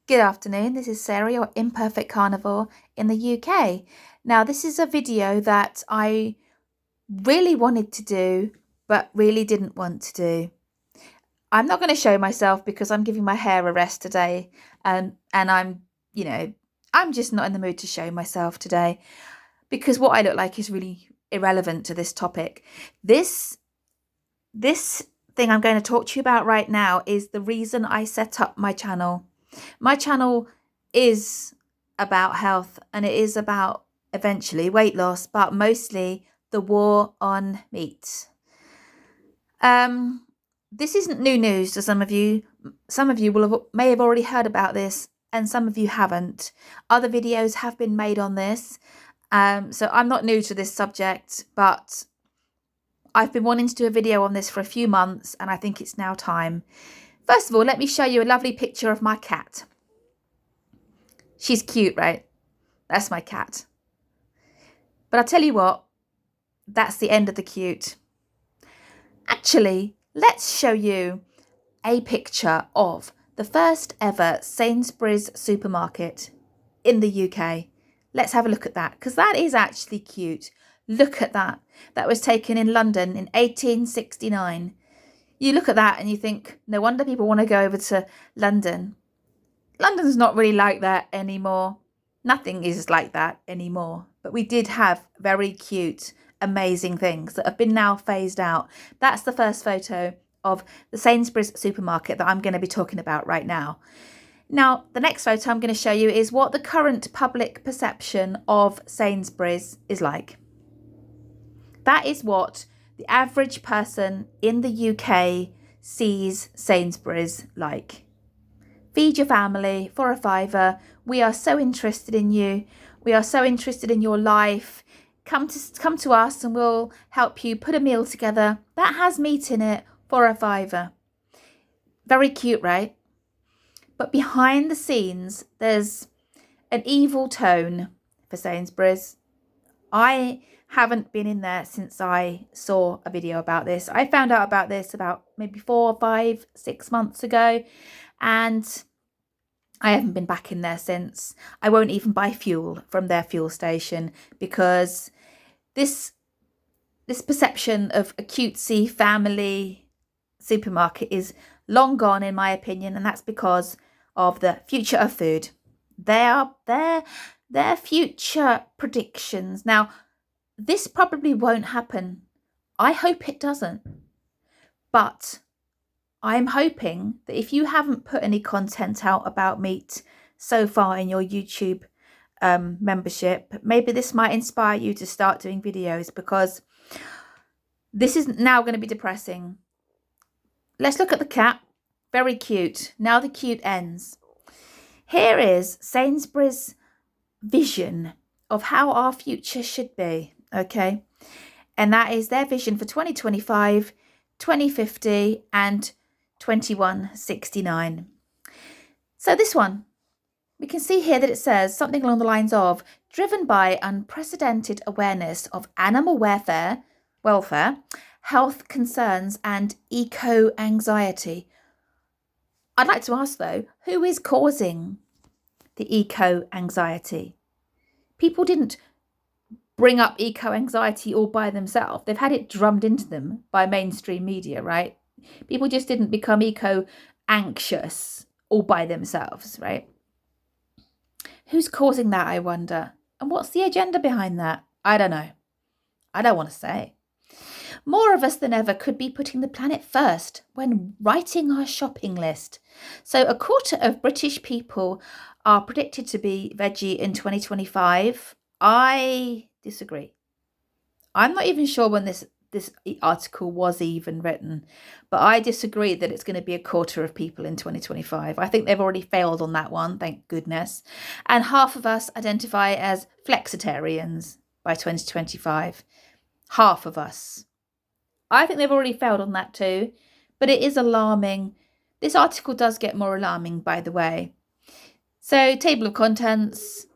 Good afternoon, this is Sarah, your imperfect carnivore in the UK. Now, this is a video that I really wanted to do, but really didn't want to do. I'm not going to show myself because I'm giving my hair a rest today, and I'm just not in the mood to show myself today because what I look like is really irrelevant to this topic. This thing I'm going to talk to you about right now is the reason I set up my channel. My channel is about health and it is about eventually weight loss, but mostly the war on meat. This isn't new news to some of you. Some of you may have already heard about this and some of you haven't. Other videos have been made on this. So I'm not new to this subject, but I've been wanting to do a video on this for a few months and I think it's now time. First of all, let me show you a lovely picture of my cat. She's cute, right? That's my cat. But I'll tell you what, that's the end of the cute. Actually, let's show you a picture of the first ever Sainsbury's supermarket in the UK. Let's have a look at that, because that is actually cute. Look at that. That was taken in London in 1869. You look at that and you think, no wonder people want to go over to London. London's not really like that anymore. Nothing is like that anymore. But we did have very cute, amazing things that have been now phased out. That's the first photo of the Sainsbury's supermarket that I'm going to be talking about right now. Now, the next photo I'm going to show you is what the current public perception of Sainsbury's is like. That is what the average person in the UK sees Sainsbury's like. Feed your family for a fiver. We are so interested in you. We are so interested in your life. Come to us and we'll help you put a meal together that has meat in it for a fiver. Very cute, right? But behind the scenes, there's an evil tone for Sainsbury's. I haven't been in there since I saw a video about this. I found out about this about maybe 4, 5, 6 months ago, and I haven't been back in there since. I won't even buy fuel from their fuel station because this perception of a cutesy family supermarket is long gone, in my opinion, and that's because of the future of food. Their future predictions. Now, this probably won't happen. I hope it doesn't. But I'm hoping that if you haven't put any content out about meat so far in your YouTube membership, maybe this might inspire you to start doing videos, because this is now going to be depressing. Let's look at the cat. Very cute. Now the cute ends. Here is Sainsbury's vision of how our future should be, okay? And that is their vision for 2025, 2050 and 2169. So this one, we can see here that it says something along the lines of, driven by unprecedented awareness of animal welfare, health concerns and eco-anxiety. I'd like to ask though, who is causing the eco-anxiety? People didn't bring up eco-anxiety all by themselves. They've had it drummed into them by mainstream media, right? People just didn't become eco-anxious all by themselves, right? Who's causing that, I wonder? And what's the agenda behind that? I don't know. I don't want to say. More of us than ever could be putting the planet first when writing our shopping list. So a quarter of British people are predicted to be veggie in 2025. I disagree. I'm not even sure when this article was even written, but I disagree that it's going to be a quarter of people in 2025. I think they've already failed on that one, thank goodness. And half of us identify as flexitarians by 2025. Half of us. I think they've already failed on that too, but it is alarming. This article does get more alarming, by the way. So, table of contents,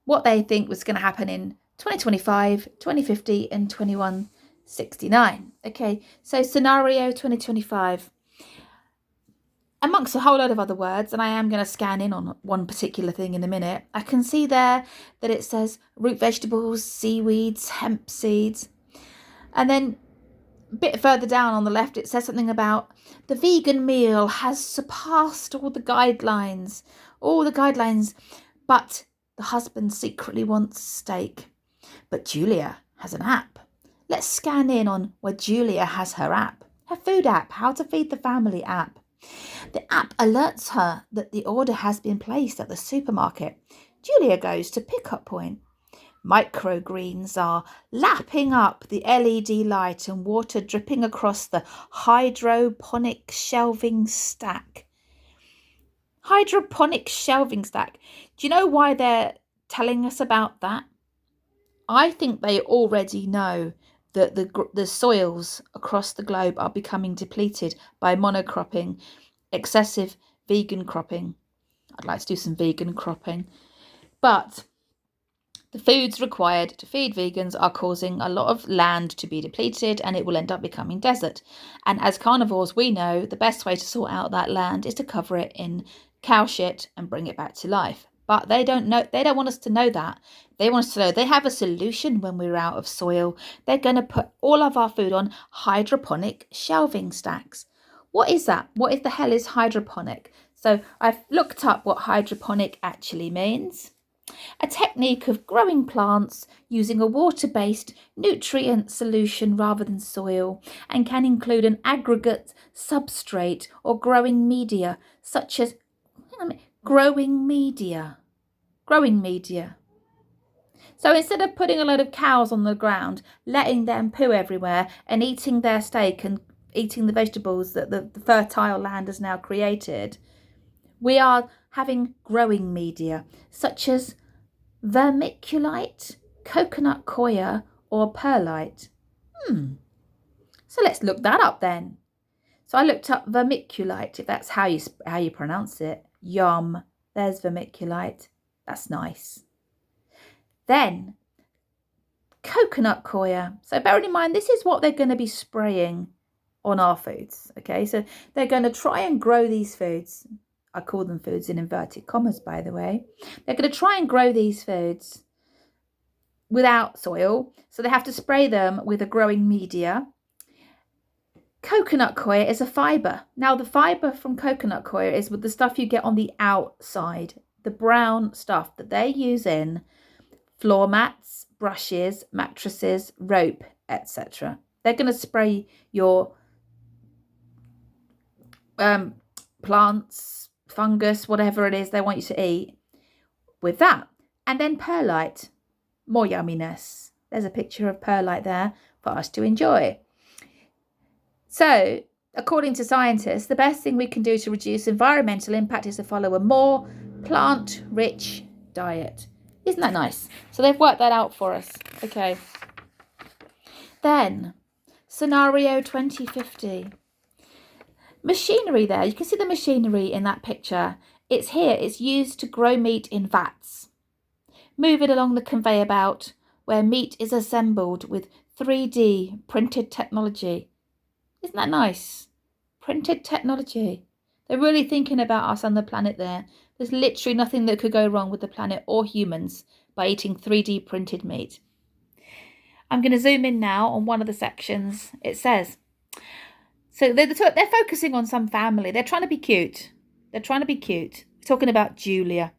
what they think was going to happen in 2025, 2050 and 2169. Okay, so scenario 2025. amongst a whole load of other words, and I am going to scan in on one particular thing in a minute, I can see there that it says root vegetables, seaweeds, hemp seeds. And then a bit further down on the left, it says something about the vegan meal has surpassed all the guidelines, but the husband secretly wants steak. But Julia has an app. Let's scan in on where Julia has her app, her food app, How to Feed the Family app. The app alerts her that the order has been placed at the supermarket. Julia goes to pickup point. Microgreens are lapping up the LED light and water dripping across the hydroponic shelving stack. Hydroponic shelving stack. Do you know why they're telling us about that? I think they already know that the soils across the globe are becoming depleted by monocropping, excessive vegan cropping. I'd like to do some vegan cropping. But the foods required to feed vegans are causing a lot of land to be depleted, and it will end up becoming desert. And as carnivores, we know the best way to sort out that land is to cover it in cow shit and bring it back to life. But they don't want us to know that. They want us to know they have a solution when we're out of soil. They're going to put all of our food on hydroponic shelving stacks. What is that? What the hell is hydroponic? So I've looked up what hydroponic actually means. A technique of growing plants using a water-based nutrient solution rather than soil, and can include an aggregate substrate or growing media, such as growing media. So instead of putting a load of cows on the ground, letting them poo everywhere and eating their steak and eating the vegetables that the fertile land has now created, we are having growing media, such as vermiculite, coconut coir, or perlite. So let's look that up then. So I looked up vermiculite, if that's how you pronounce it. Yum. There's vermiculite. That's nice. Then coconut coir. So bearing in mind, this is what they're going to be spraying on our foods. Okay, so they're going to try and grow these foods. I call them foods in inverted commas, by the way. They're going to try and grow these foods without soil. So they have to spray them with a growing media. Coconut coir is a fibre. Now, the fibre from coconut coir is with the stuff you get on the outside, the brown stuff that they use in floor mats, brushes, mattresses, rope, etc. They're going to spray your plants, fungus, whatever it is they want you to eat with that. And then perlite, more yumminess. There's a picture of perlite there for us to enjoy. So, according to scientists, the best thing we can do to reduce environmental impact is to follow a more plant-rich diet. Isn't that nice? So they've worked that out for us. Okay. Then, scenario 2050. Machinery there. You can see the machinery in that picture. It's here. It's used to grow meat in vats. Move it along the conveyor belt where meat is assembled with 3D printed technology. Isn't that nice? Printed technology. They're really thinking about us and the planet there. There's literally nothing that could go wrong with the planet or humans by eating 3D printed meat. I'm going to zoom in now on one of the sections. It says, so they're focusing on some family. They're trying to be cute. Talking about Julia.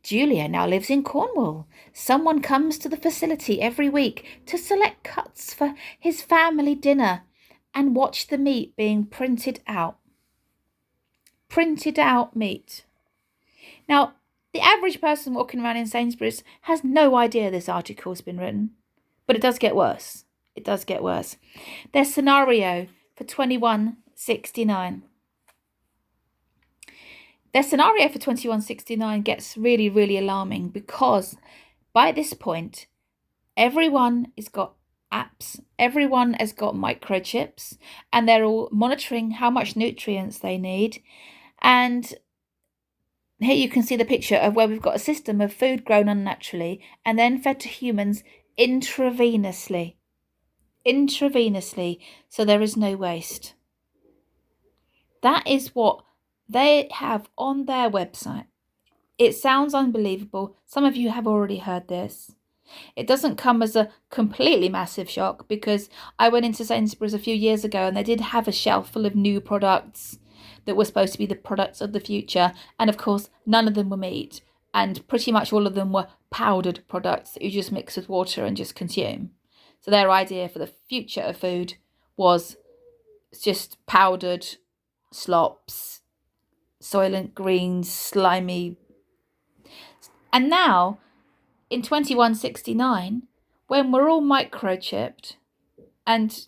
Julia now lives in Cornwall. Someone comes to the facility every week to select cuts for his family dinner and watch the meat being printed out. Printed out meat. Now, the average person walking around in Sainsbury's has no idea this article's been written. But it does get worse. Their scenario for 2169. Their scenario for 2169 gets really, really alarming because by this point, everyone has got apps, everyone has got microchips, and they're all monitoring how much nutrients they need. And here you can see the picture of where we've got a system of food grown unnaturally and then fed to humans intravenously, so there is no waste. That is what They have on their website, it sounds unbelievable. Some of you have already heard this. It doesn't come as a completely massive shock because I went into Sainsbury's a few years ago and they did have a shelf full of new products that were supposed to be the products of the future. And of course, none of them were meat. And pretty much all of them were powdered products that you just mix with water and just consume. So their idea for the future of food was just powdered slops, Soylent Greens, slimy. And now, in 2169, when we're all microchipped and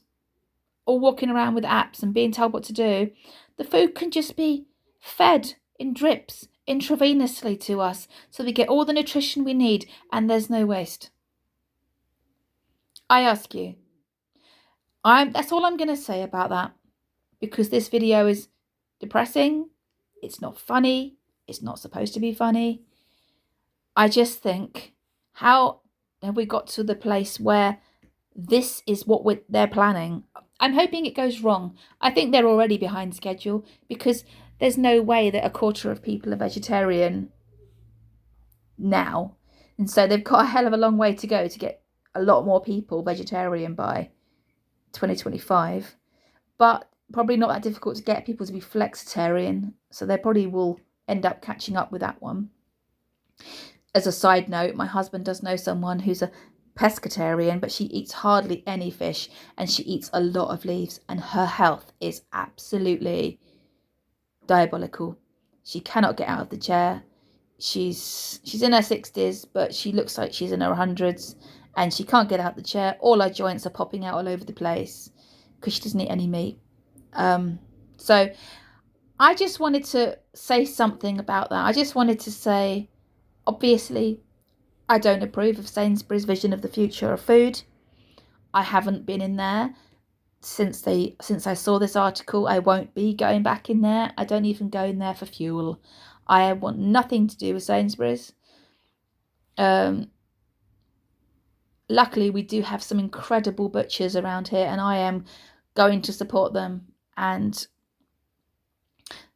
all walking around with apps and being told what to do, the food can just be fed in drips intravenously to us so we get all the nutrition we need and there's no waste. I ask you, that's all I'm going to say about that, because this video is depressing. It's not funny. It's not supposed to be funny. I just think, how have we got to the place where this is what they're planning? I'm hoping it goes wrong. I think they're already behind schedule because there's no way that a quarter of people are vegetarian now. And so they've got a hell of a long way to go to get a lot more people vegetarian by 2025. But probably not that difficult to get people to be flexitarian. So they probably will end up catching up with that one. As a side note, my husband does know someone who's a pescatarian, but she eats hardly any fish and she eats a lot of leaves, and her health is absolutely diabolical. She cannot get out of the chair. She's in her 60s, but she looks like she's in her 100s, and she can't get out of the chair. All her joints are popping out all over the place because she doesn't eat any meat. So I just wanted to say something about that. I just wanted to say, obviously, I don't approve of Sainsbury's vision of the future of food. I haven't been in there since I saw this article. I won't be going back in there. I don't even go in there for fuel. I want nothing to do with Sainsbury's. Luckily, we do have some incredible butchers around here, and I am going to support them. And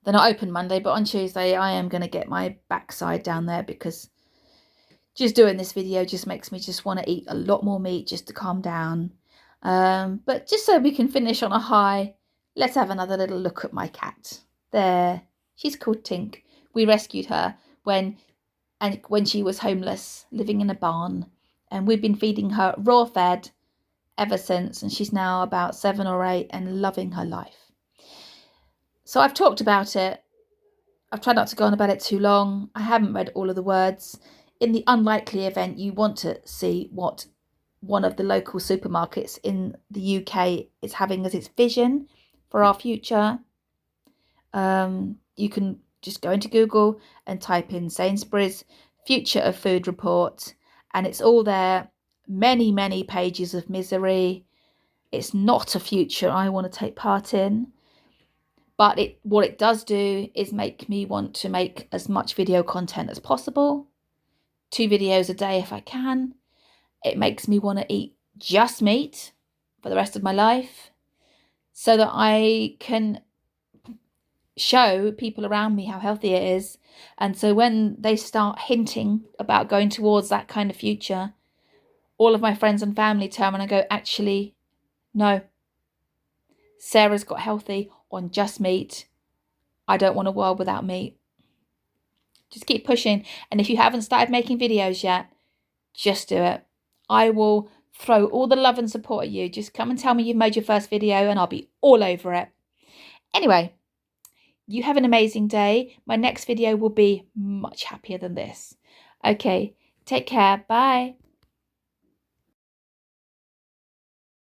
they're not open Monday, but on Tuesday I am going to get my backside down there, because just doing this video just makes me just want to eat a lot more meat just to calm down. But just so we can finish on a high, let's have another little look at my cat. There, she's called Tink. We rescued her when she was homeless, living in a barn, and we've been feeding her raw fed ever since, and she's now about 7 or 8 and loving her life. So I've talked about it. I've tried not to go on about it too long. I haven't read all of the words. In the unlikely event you want to see what one of the local supermarkets in the UK is having as its vision for our future, you can just go into Google and type in Sainsbury's Future of Food Report, and it's all there. Many, many pages of misery. It's not a future I want to take part in. But what it does do is make me want to make as much video content as possible. 2 videos a day if I can. It makes me want to eat just meat for the rest of my life, so that I can show people around me how healthy it is. And so when they start hinting about going towards that kind of future, all of my friends and family turn and I go, actually, no. Sarah's got healthy on just meat. I don't want a world without meat. Just keep pushing. And if you haven't started making videos yet, just do it. I will throw all the love and support at you. Just come and tell me you've made your first video and I'll be all over it. Anyway, you have an amazing day. My next video will be much happier than this. Okay, take care. Bye.